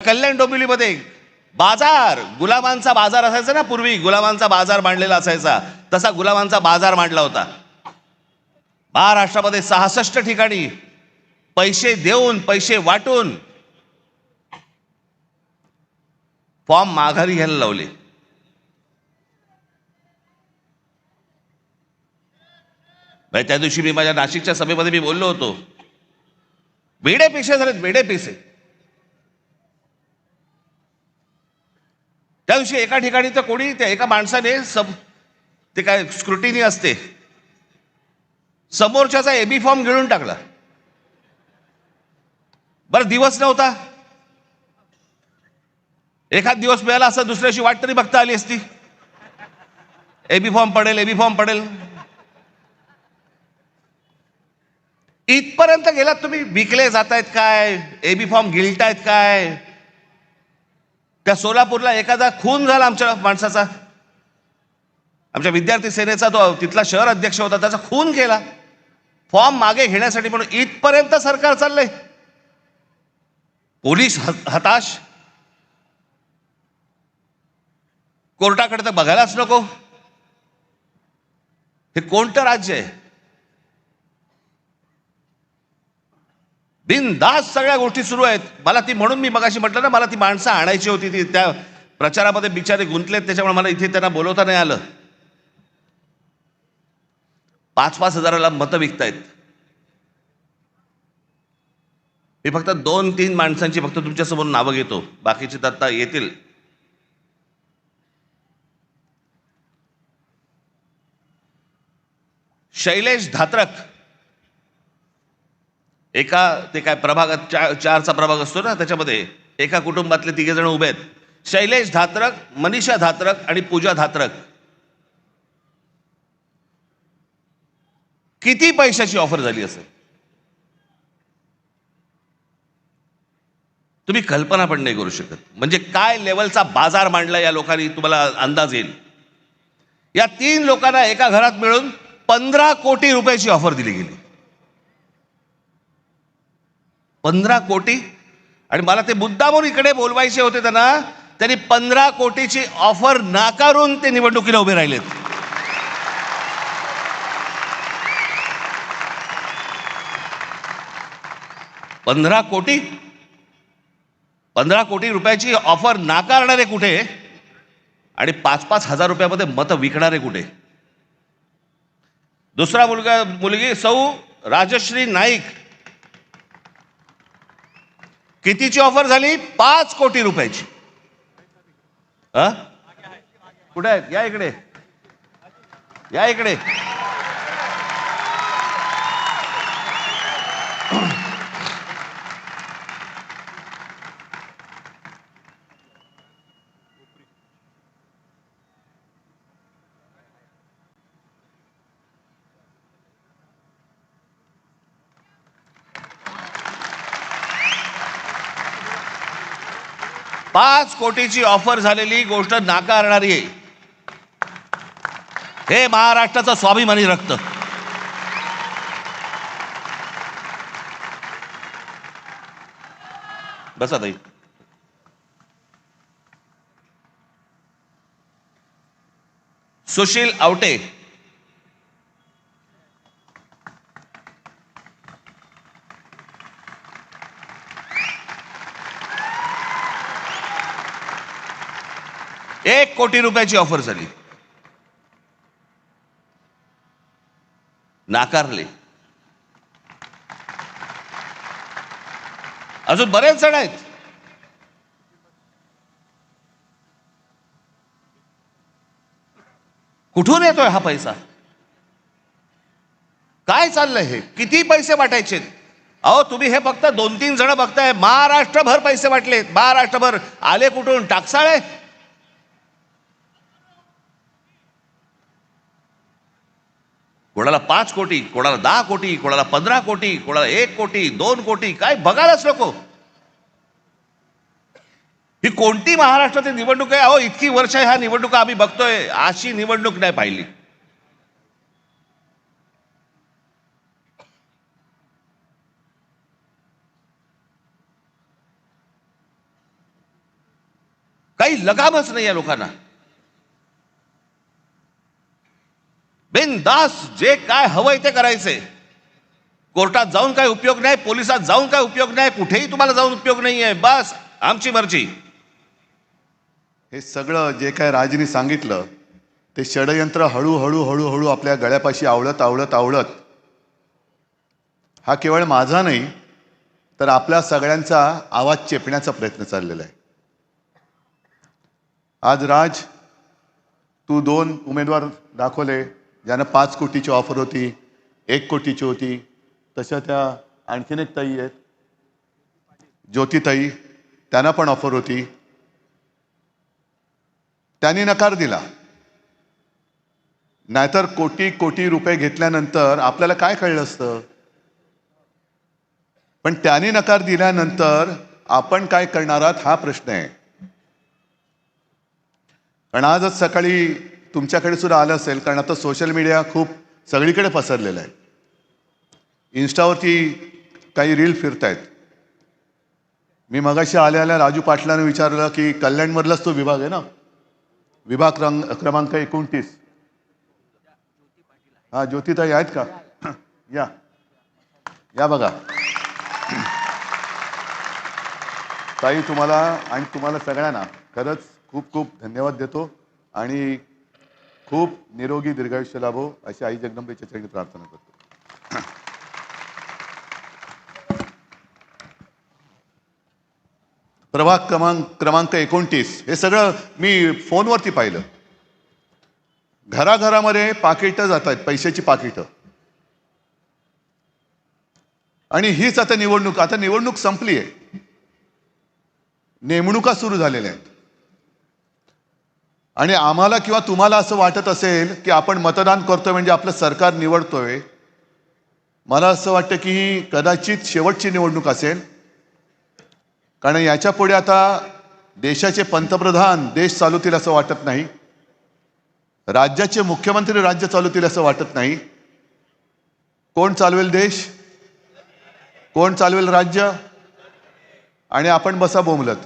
कल्याण डोंबिवलीमध्ये बाजार, गुलाबांचा बाजार असायचा ना पूर्वी, गुलाबांचा बाजार मांडलेला असायचा, तसा गुलाबांचा बाजार मांडला होता. महाराष्ट्रामध्ये 66 ठिकाणी पैसे देऊन, पैसे वाटून फॉर्म माघारी घ्यायला लावले. त्या दिवशी मी माझ्या नाशिकच्या सभेमध्ये मी बोललो होतो, वेडे पैसे झालेत, वेडे पैसे. त्या दिवशी एका ठिकाणी तर कोणी त्या एका माणसाने ते काय स्क्रुटिनी असते, समोरच्याचा एबी फॉर्म गिळून टाकला. बरं, दिवस नव्हता, एखाद दिवस मिळाला असं दुसऱ्याशी वाट तरी बघता आली असती. एबी फॉर्म पडेल, एबी फॉर्म पडेल, इथपर्यंत गेलात तुम्ही. विकले जातायत काय, एबी फॉर्म गिळतायत काय. त्या सोलापूरला एखादा खून झाला आमच्या माणसाचा, आमच्या विद्यार्थी सेनेचा, तो तिथला शहर अध्यक्ष होता, त्याचा खून केला फॉर्म मागे घेण्यासाठी. म्हणून इथपर्यंत सरकार चाललंय. पोलीस हताश, कोर्टाकडे तर बघायलाच नको. हे कोणतं राज्य आहे? बिनधास्त सगळ्या गोष्टी सुरू आहेत. मला ती, म्हणून मी मगाशी म्हटलं ना, मला ती माणसं आणायची होती, ती त्या प्रचारामध्ये बिचारे गुंतलेत, त्याच्यामुळे मला इथे त्यांना बोलवता नाही आलं. 5-5 हजाराला मतं विकतायत. मी फक्त 2-3 माणसांची फक्त तुमच्यासमोर नावं घेतो, बाकीचे आता येतील. शैलेश धात्रक, एका ते काय प्रभागात 4चा प्रभाग असतो ना, त्याच्यामध्ये एका कुटुंबातले 3 जण उभे आहेत. शैलेश धात्रक, मनीषा धात्रक आणि पूजा धात्रक. किती पैशाची ऑफर झाली असेल तुम्ही कल्पना पण नाही करू शकत. म्हणजे काय लेवलचा बाजार मांडला या लोकांनी, तुम्हाला अंदाज येईल. या 3 लोकांना एका घरात मिळून 15 कोटी रुपयाची ऑफर दिली गेली. 15 कोटी. आणि मला ते मुद्दामून इकडे बोलवायचे होते त्यांनी 15 कोटीची ऑफर नाकारून ते निवडणुकीला उभे राहिलेत. पंधरा कोटी रुपयाची ऑफर नाकारणारे कुठे आणि 5-5 हजार रुपयामध्ये मतं विकणारे कुठे? दुसरा मुलगी सौ राजश्री नाईक, कितीची ऑफर झाली? 5 कोटी रुपयाची. कुठे आहेत? या इकडे, या इकडे. पाच कोटीची ऑफर झालेली गोष्ट नाकारणारी आहे. हे महाराष्ट्राचं स्वाभिमानी रक्त. बसा ताई. सुशील आवटे, एक कोटी रुपयाची ऑफर झाली, नाकारले. अजून बरेच जण आहेत. कुठून येतोय हा पैसा? काय चाललंय हे? किती पैसे वाटायचे? अहो, तुम्ही हे फक्त 2-3 जण बघताय, महाराष्ट्रभर पैसे वाटले. महाराष्ट्रभर आले कुठून? टाकसाळे. कोणाला 5 कोटी, कोणाला 10 कोटी, कोणाला 15 कोटी, कोणाला 1 कोटी, 2 कोटी, काय बघायलाच नको. ही कोणती महाराष्ट्रातील निवडणूक आहे? अहो, इतकी वर्ष ह्या निवडणुका आम्ही बघतोय, अशी निवडणूक नाही पाहिली. काही लगामच नाही या लोकांना. बिनधास्त जे काय हवंय ते करायचंय. कोर्टात जाऊन काय उपयोग नाही, पोलिसात जाऊन काय उपयोग नाही, कुठेही तुम्हाला जाऊन उपयोग नाहीये. बस आमची मर्जी. हे सगळं जे काय राजनी सांगितलं ते षडयंत्र हळूहळू हळूहळू आपल्या गळ्यापाशी आवळत आवळत आवळत हा केवळ माझा नाही तर आपल्या सगळ्यांचा आवाज चेपण्याचा प्रयत्न चाललेला आहे. आज राज, तू 2 उमेदवार दाखवले ज्यांना 5 कोटीची ऑफर होती, 1 कोटीची होती. तशा त्या आणखीन एक ताई आहेत, ज्योतिताई, त्यांना पण ऑफर होती. त्यांनी नकार दिला. नाहीतर कोटी कोटी रुपये घेतल्यानंतर आपल्याला काय कळलं असतं. पण त्यांनी नकार दिल्यानंतर आपण काय करणार आहात हा प्रश्न आहे. कारण आजच सकाळी तुमच्याकडे सुद्धा आलं असेल, कारण आता सोशल मीडिया खूप सगळीकडे पसरलेला आहे. इन्स्टावरती काही रील फिरतायत. मी मगाशी आल्या राजू पाटलांना विचारलं की कल्याणमधलाच तो विभाग आहे ना, विभाग क्रमांक 29. हा, ज्योतिताई आहेत का? या या बघा ताई, तुम्हाला आणि तुम्हाला सगळ्यांना खरंच खूप खूप धन्यवाद देतो आणि खूप निरोगी दीर्घायुष्य लाभो अशी आई जगदंबेच्या चरणी प्रार्थना करतो. प्रभाग क्रमांक 29 हे सगळं मी फोनवरती पाहिलं. घराघरामध्ये पाकिटं जात आहेत, पैशाची पाकिटं. आणि हीच आता निवडणूक संपली आहे, नेमणुका सुरू झालेल्या आहेत. आणि आम्हाला किंवा तुम्हाला असं वाटत असेल की आपण मतदान करतोय म्हणजे आपलं सरकार निवडतोय, मला असं वाटतं की ही कदाचित शेवटची निवडणूक असेल. कारण याच्या पुढे आता देशाचे पंतप्रधान देश चालवतील असं वाटत नाही, राज्याचे मुख्यमंत्री राज्य चालवतील असं वाटत नाही. कोण चालवेल देश, कोण चालवेल राज्य, आणि आपण बसा बोंबलत.